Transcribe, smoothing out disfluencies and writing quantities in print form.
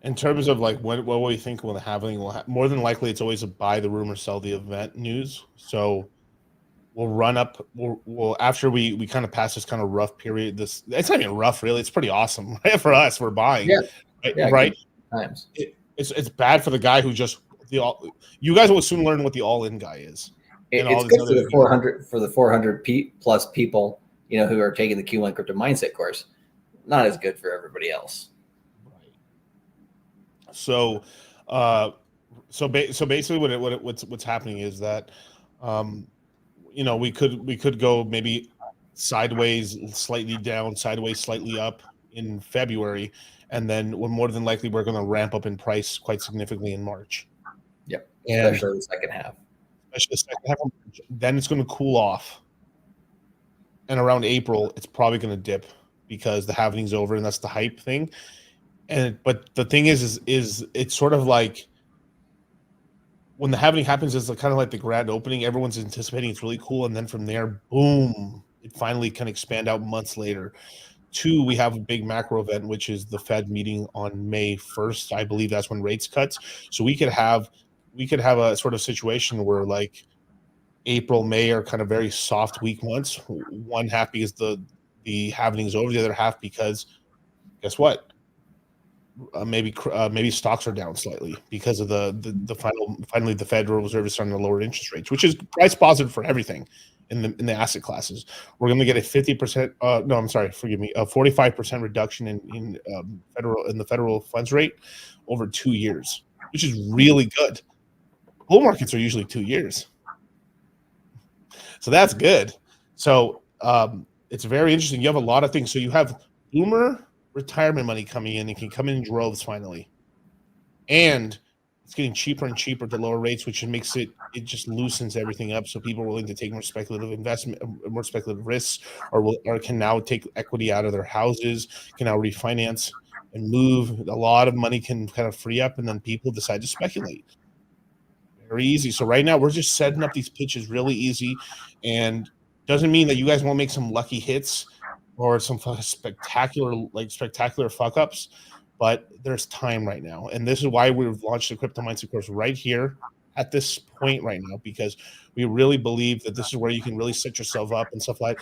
In terms of like what we think will happening, more than likely it's always a buy the rumor, sell the event news. So we'll run up. We'll after we kind of pass this kind of rough period. This it's not even rough really. It's pretty awesome right? For us. We're buying, Yeah, right? yeah, Right. good times. It's bad for the guy who just the all. You guys will soon learn what the all in guy is. And all It's these good other for the 400 plus people, who are taking the Q1 crypto mindset course. Not as good for everybody else. Right. So, so basically, what's happening is that, um, we could go maybe sideways, slightly down, sideways, slightly up in February, and then we're more than likely we're going to ramp up in price quite significantly in March. Yep, And especially the second half. especially the second half of March, then it's going to cool off, and around April it's probably going to dip because the halving's over, and that's the hype thing. But the thing is it's sort of like when the halving happens, it's kind of like the grand opening. Everyone's anticipating it's really cool, and then from there, boom, it finally can expand out months later. Two, we have a big macro event, which is the Fed meeting on May 1st. I believe that's when rates cuts. So we could have a sort of situation where like April, May are kind of very soft, weak months. One half because the halving is over, the other half because guess what? Maybe stocks are down slightly because of the finally the Federal Reserve is starting to lower interest rates, which is price positive for everything in the asset classes. We're going to get a 50%. No, I'm sorry, forgive me, a 45% reduction in the federal funds rate over 2 years, which is really good. Bull markets are usually 2 years, so that's good. So it's very interesting. You have a lot of things. So you have boomer retirement money coming in. It can come in droves finally, and it's getting cheaper and cheaper to lower rates, which makes it just loosens everything up. So people are willing to take more speculative investment, more speculative risks, or can now take equity out of their houses, can now refinance and move. A lot of money can kind of free up, and then people decide to speculate. Very easy. So right now we're just setting up these pitches really easy, and doesn't mean that you guys won't make some lucky hits or some spectacular fuck ups, but there's time right now, and this is why we've launched the crypto mindset course right here at this point right now, because we really believe that this is where you can really set yourself up and stuff like